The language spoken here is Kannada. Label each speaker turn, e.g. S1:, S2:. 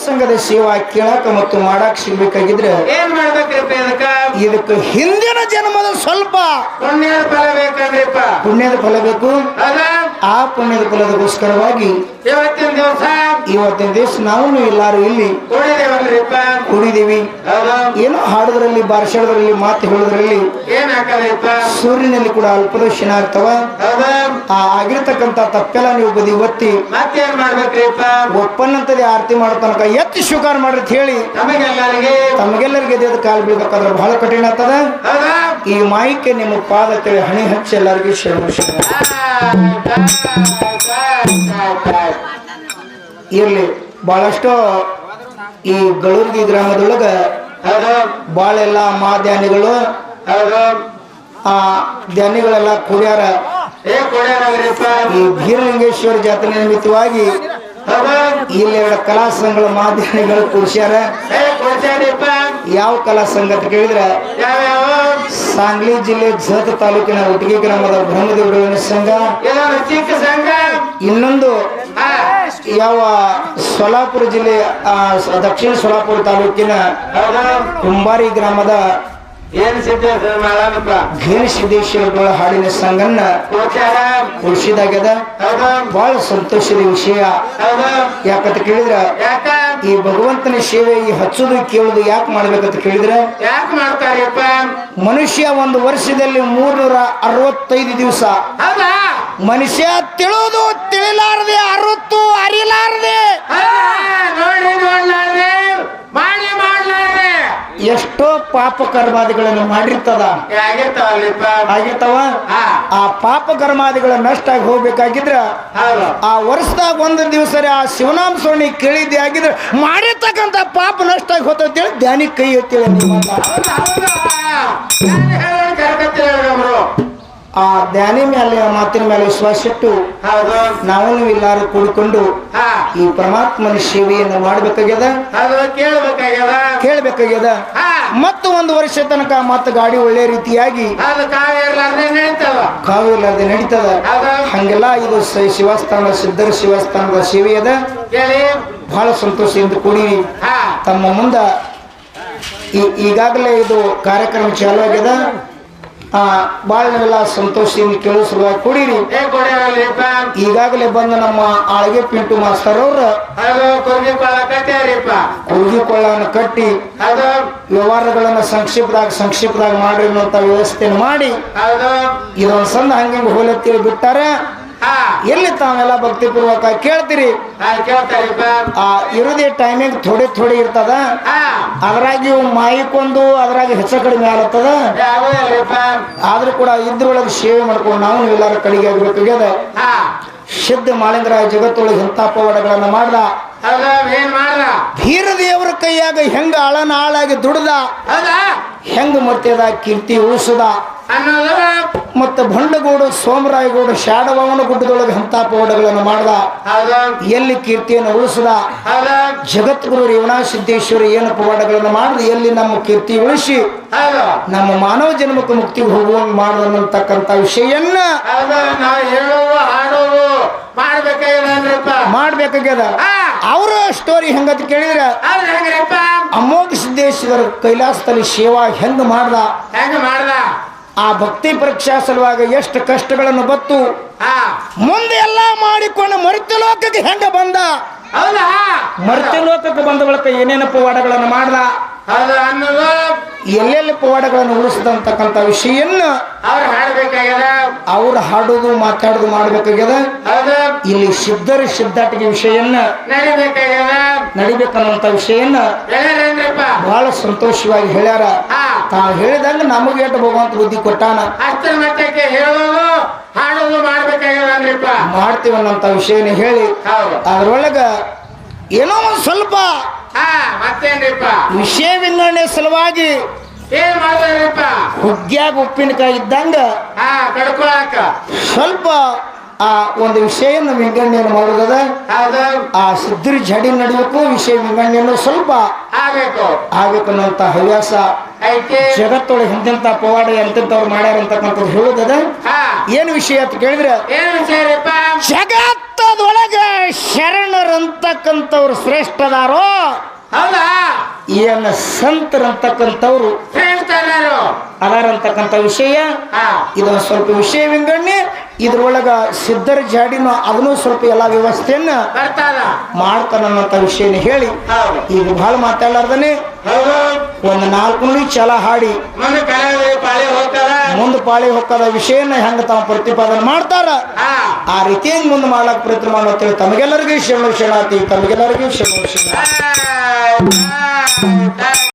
S1: ಸಂಘದ ಸೇವಾ ಕೇಳಾಕ ಮತ್ತು ಮಾಡಾಕ ಸಿಗ್ಬೇಕಾಗಿದ್ರೆ
S2: ಏನ್ ಮಾಡ್ಬೇಕ್ರಿಪ್ಪ
S1: ಇದಕ್ಕೆ ಹಿಂದಿನ ಜನ್ಮದ ಸ್ವಲ್ಪ
S2: ಪುಣ್ಯದ ಫಲ ಬೇಕಂದ್ರಿಪ್ಪ.
S1: ಪುಣ್ಯದ ಫಲ ಬೇಕು.
S2: ಹೌದಾ?
S1: ಆ ಪುಣ್ಯದ ಫಲದಗೋಸ್ಕರವಾಗಿ
S2: ಇವತ್ತಿನ
S1: ದಿವಸ ನಾವು ಎಲ್ಲಾರು ಇಲ್ಲಿ ಕೂಡಿದೀವಿ. ಏನೋ ಹಾಡೋದ್ರಲ್ಲಿ ಬಾರಿಸೋದ್ರಲ್ಲಿ ಮಾತು ಹೇಳೋದ್ರಲ್ಲಿ
S2: ಏನ್ ಹಾಕದ್ರಿಪ್ಪ?
S1: ಸೂರ್ಯನಲ್ಲಿ ಕೂಡ ಅಲ್ಪದರ್ಶನ ಆಗ್ತಾವ. ಆ ಆಗಿರ್ತಕ್ಕಂಥ ತಪ್ಪೆಲ್ಲ ನೀವು ಬದಿ ಒತ್ತಿ
S2: ಮತ್ತೇನ್ ಮಾಡ್ಬೇಕ್ರಿಪ್ಪ?
S1: ಒಪ್ಪನ್ನಂತದೇ ಆರತಿ ಮಾಡೋ ತನಕ ಎತ್ತಿ ಸ್ವೀಕಾರ ಮಾಡ್ರಿ ಅಂತ ಹೇಳಿ ತಮಗೆಲ್ಲರಿಗೆ ದೇದ ಕಾಲು ಬೀಳ್ಬೇಕಾದ್ರೆ ಬಹಳ ಕಠಿಣ ಆಗ್ತದ. ಈ ಮಾಯಿಕೆ ನಿಮ್ಮ ಪಾದ ತಿಳಿ ಹಣಿ ಹಚ್ಚಿ ಎಲ್ಲರಿಗೂ ಶರಣ ಇರ್ಲಿ. ಬಹಳಷ್ಟು ಈ ಗಳೂರ್ಗಿ ಗ್ರಾಮದೊಳಗ ಬಾಳೆಲ್ಲ ಮಾಧ್ಯಾನಿಗಳು ಆ ಧ್ಯಾನಿಗಳೆಲ್ಲ ಕೂಡ್ಯಾರ. ಈ ಬೀರಲಿಂಗೇಶ್ವರ ಜಾತ್ರೆ ನಿಮಿತ್ತವಾಗಿ ಇಲ್ಲಿ 2 ಕಲಾ ಸಂಘಗಳ ಮಾಧ್ಯಮಗಳು ಕೂಡ್ಸ್ಯಾರ. ಯಾವ ಕಲಾ ಸಂಘ ಅಂತ ಕೇಳಿದ್ರೆ ಸಾಂಗ್ಲಿ ಜಿಲ್ಲೆ ಜತ ತಾಲೂಕಿನ ಒಟ್ಟಿಗೆ ಗ್ರಾಮದ ಬ್ರಹ್ಮದೇವರ ಸಂಘ, ಇನ್ನೊಂದು ಯಾವ ಸೊಲಾಪುರ ಜಿಲ್ಲೆ ದಕ್ಷಿಣ ಸೊಲಾಪುರ ತಾಲೂಕಿನ ಕುಂಬಾರಿ ಗ್ರಾಮದ ಸಿದ್ದೇಶ್ವರ ಹಾಡಿನ ಸಂಘನ್ನ ಉಳಿಸಿದಾಗ್ಯದ. ಬಹಳ ಸಂತೋಷದ ವಿಷಯ. ಯಾಕಂತ ಕೇಳಿದ್ರ ಈ ಭಗವಂತನ ಸೇವೆ ಈ ಹಚ್ಚೋದು ಕೇಳುದು ಯಾಕೆ ಮಾಡ್ಬೇಕಂತ ಕೇಳಿದ್ರೆ ಮನುಷ್ಯ ಒಂದು ವರ್ಷದಲ್ಲಿ 365 ದಿವಸ ಮನುಷ್ಯ ತಿಳಿದು ತಿಳಿಲಾರದೆ ಅರುತ್ತು ಅರಿಲಾರದೆ ಎಷ್ಟೋ ಪಾಪ ಕರ್ಮಾದಿಗಳನ್ನು ಮಾಡಿರ್ತದ ಆಗಿರ್ತಾವ. ಆ ಪಾಪ ಕರ್ಮಾದಿಗಳ ನಷ್ಟ ಆಗಿ ಹೋಗ್ಬೇಕಾಗಿದ್ರ ಆ ವರ್ಷದಾಗ ಒಂದು ದಿವಸ ಆ ಶಿವನಾಮ ಸ್ವಾಮಿ ಕೇಳಿದ್ದೆ ಆಗಿದ್ರೆ ಮಾಡಿರ್ತಕ್ಕಂಥ ಪಾಪ ನಷ್ಟ ಆಗಿ ಹೋಗ್ತೇಳಿ ಧ್ಯಾನಿ ಕೈ ಎತ್ತೇಳಿ ಆ ಧ್ಯಾನಿ ಮೇಲೆ ಮಾತಿನ ಮೇಲೆ ವಿಶ್ವಾಸ ಇಟ್ಟು ನಾವು ಎಲ್ಲಾರು ಕೂಡಿಕೊಂಡು ಈ ಪರಮಾತ್ಮನ ಸೇವೆಯನ್ನು ಮಾಡ್ಬೇಕಾಗ್ಯದ, ಕೇಳ್ಬೇಕಾಗ್ಯದ. ಮತ್ತು ಒಂದು ವರ್ಷ ತನಕ ಮತ್ತೆ ಗಾಡಿ ಒಳ್ಳೆ ರೀತಿಯಾಗಿ ಕಾವಿರ್ಲಾರ್ದೆ ನಡೀತದ. ಹಂಗೆಲ್ಲ ಇದು ಶಿವಸ್ಥಾನ ಸಿದ್ಧರ ಶಿವಸ್ಥಾನದ ಸೇವೆ ಅದ. ಬಹಳ ಸಂತೋಷದಿಂದ ಕೂಡಿ ತಮ್ಮ ಮುಂದ ಈಗಾಗಲೇ ಇದು ಕಾರ್ಯಕ್ರಮ ಚಾಲು ಆಗ್ಯದ. ಬಾಳ ನಾವೆಲ್ಲ ಸಂತೋಷದಿಂದ ಕೇಳೋ ಸಲುವಾಗಿ ಕೂಡಿರಿ. ಈಗಾಗಲೇ ಬಂದ ನಮ್ಮ ಆಳ್ಗೆ ಪಿಂಟು ಮಾಸ್ತರ್ ಅವ್ರ ಕುರ್ಗಿ ಕೊಳ್ಳವನ್ನು ಕಟ್ಟಿ ವ್ಯವಹಾರಗಳನ್ನ ಸಂಕ್ಷಿಪ್ತದಾಗ ಮಾಡ್ರಿ ಅನ್ನುವಂತ ವ್ಯವಸ್ಥೆಯನ್ನು ಮಾಡಿ ಇದೊಂದು ಸಂದ ಹಂಗೆ ಹೋಲತ್ತೇಳಿ ಬಿಟ್ಟಾರೆ. ಎಲ್ಲಿ ತಾವೆಲ್ಲ ಭಕ್ತಿಪೂರ್ವಕ ಕೇಳ್ತೀರಿ. ಇರೋದೇ ಟೈಮಿಂಗ್ ಥೋಡೆ ಇರ್ತದ. ಅದ್ರಾಗಿ ಮಾಯಿಕೊಂದು ಅದ್ರಾಗ ಹೆಚ್ಚು ಕಡಿಮೆ ಆಗತ್ತದ. ಆದ್ರೂ ಕೂಡ ಇದ್ರೊಳಗೆ ಸೇವೆ ಮಾಡ್ಕೊಂಡು ನಾವು ಎಲ್ಲಾರ ಕಡೆಗೆ ಆಗ್ಬೇಕಾಗ್ಯದ. ಸಿದ್ಧ ಮಾಳಿಂಗರಾಯ ಜಗತ್ತೊಳಗೆ ಇಂಥ ಪವಾಡಗಳನ್ನ ಮಾಡ್ದ. ಧೀರ ದೇವರ ಕೈಯಾಗ ಹೆಂಗ ಆಳನ ಆಳಾಗಿ ದುಡ್ದ, ಹೆಂಗ ಮರ್ತ್ಯದ ಕೀರ್ತಿ ಉಳಿಸದ. ಮತ್ತೆ ಭಂಡಗೌಡ ಸೋಮರಾಯಗೌಡ ಶಾಡವನ ಗುಡ್ಡದೊಳಗೆ ಅಂತ ಪವಾಡಗಳನ್ನು ಮಾಡ್ದ. ಎಲ್ಲಿ ಕೀರ್ತಿಯನ್ನು ಉಳಿಸದ. ಜಗದ್ಗುರು ರೇವಣ ಸಿದ್ದೇಶ್ವರ ಏನು ಪವಾಡಗಳನ್ನು ಮಾಡಿದ ಎಲ್ಲಿ ನಮ್ಮ ಕೀರ್ತಿ ಉಳಿಸಿ ನಮ್ಮ ಮಾನವ ಜನ್ಮಕ್ಕೆ ಮುಕ್ತಿಗೆ ಹೋಗುವಂಗ ಮಾಡತಕ್ಕಂತ ವಿಷಯನ್ನ ಮಾಡ್ಬೇಕಾಗ್ಯದ. ಅವರ ಸ್ಟೋರಿ ಹೆಂಗಂತ ಕೇಳಿದ್ರೆ ಅಮೋಘ ಸಿದ್ದೇಶ್ವರ ಕೈಲಾಸದಲ್ಲಿ ಸೇವಾ ಹೆಂಗ ಮಾಡ್ದ. ಆ ಭಕ್ತಿ ಪರೀಕ್ಷಾ ಸಲುವಾಗಿ ಎಷ್ಟು ಕಷ್ಟಗಳನ್ನು ಬತ್ತು ಮುಂದೆ ಎಲ್ಲ ಮಾಡಿಕೊಂಡು ಮರ್ತ್ಯ ಲೋಕಕ್ಕೆ ಹೆಂಗ ಬಂದ. ಮರ್ತ್ಯ ಲೋಕಕ್ಕೆ ಬಂದ ಬಳಿಕ ಏನೇನು ಪವಾಡಗಳನ್ನು ಮಾಡ್ದ, ಎಲ್ಲೆಲ್ಲಿ ಪವಾಡಗಳನ್ನು ಉಳಿಸಿದಂತಕ್ಕಂಥ ವಿಷಯನ್ನ ಅವ್ರು ಹಾಡೋದು ಮಾತಾಡೋದು ಮಾಡ್ಬೇಕಾಗ್ಯದ. ಇಲ್ಲಿ ಸಿದ್ಧರ ಸಿದ್ಧಾಟಿಗೆ ವಿಷಯನ್ನ ನಡಿಬೇಕನ್ನುವಂತ ವಿಷಯನ್ನ ಬಹಳ ಸಂತೋಷವಾಗಿ ಹೇಳ್ಯಾರ. ತಾವು ಹೇಳಿದಂಗ ನಮಗೆ ಎಷ್ಟು ಭಗವಂತ ಬುದ್ಧಿ ಕೊಟ್ಟಾನ. ಮಾಡ್ತೀವನ್ನಂತ ವಿಷಯನ ಹೇಳಿ ಅದ್ರೊಳಗ ಏನೋ ಒಂದು ಸ್ವಲ್ಪ ವಿಷಯ ವಿಂಗಡಣೆ ಸಲುವಾಗಿ ಹುಗ್ಗ್ಯಾಗ ಉಪ್ಪಿನಕಾಯಿ ಇದ್ದಂಗ ಸ್ವಲ್ಪ ಆ ಒಂದು ವಿಷಯನ ವಿಂಗಡಣೆಯನ್ನು ಮಾಡುವುದ. ಆ ಸಿದ್ಧರ ಜಡಿ ನಡೀಬೇಕು, ವಿಷಯ ವಿಂಗಡಣೆಯನ್ನು ಸ್ವಲ್ಪ ಆಗ್ಬೇಕು ಅನ್ನುವಂತ ಹವ್ಯಾಸ
S2: ಐತಿ
S1: ಜಗತ್ತೊಳಗೆ ಹಿಂದಿಂತ ಪವಾಡ ಎಂತೆಂತವ್ರು ಮಾಡ್ಯಾರ ಅಂತಕ್ಕಂಥದ್ದು ಹೇಳುದದ
S2: ಹಾ
S1: ಏನು ವಿಷಯ ಅಂತ ಕೇಳಿದ್ರೆ
S2: ಏನ್ ವಿಷಯಪ್ಪ
S1: ಜಗತ್ತದೊಳಗೆ ಶರಣರಂತಕ್ಕಂಥವ್ರು ಶ್ರೇಷ್ಠದಾರೋ
S2: ಹೌದಾ
S1: ಏನ ಸಂತರಂತಕ್ಕಂಥವ್ರು
S2: ಶ್ರೇಷ್ಠ ಎಲ್ಲಾರು
S1: ಅದಾರಂತಕ್ಕಂಥ ವಿಷಯ
S2: ಹಾ
S1: ಇದೊಂದು ಸ್ವಲ್ಪ ವಿಷಯ ವಿಂಗಡಣೆ ಇದ್ರೊಳಗ ಸಿದ್ಧರ ಜಾಡಿನ ಅದನ್ನು ಸ್ವಲ್ಪ ಎಲ್ಲ ವ್ಯವಸ್ಥೆಯನ್ನ
S2: ಬರ್ತಾದ
S1: ಮಾಡ್ತಾನನ್ನಂತ ವಿಷಯನ ಹೇಳಿ
S2: ಹೌದು
S1: ಈಗ ಬಹಳ ಮಾತಾಡ್ಲಾರ್ದನೆ
S2: ಹೌದು
S1: ಒಂದು 4 ನುಡಿ ಛಲ ಹಾಡಿ
S2: ಮುಂದೆ ಕಲಾವಿದ ಪಾಳಿ ಹೋಗ್ತಾರ
S1: ಮುಂದೆ ಪಾಳಿ ಹೋಗದ ವಿಷಯನ ಹೆಂಗ ತಾವು ಪ್ರತಿಪಾದನೆ ಮಾಡ್ತಾರ
S2: ಹಾ
S1: ಆ ರೀತಿಯಾಗಿ ಮುಂದೆ ಮಾಡ್ಲಾಕ ಪ್ರಯತ್ನ ಮಾಡತ್ತೇಳಿ ತಮಗೆಲ್ಲರಿಗೂ ಶರಣು ಶರಣಾತಿ ತಮಗೆಲ್ಲರಿಗೂ ಶರಣು ಶರಣ
S2: ಹಾ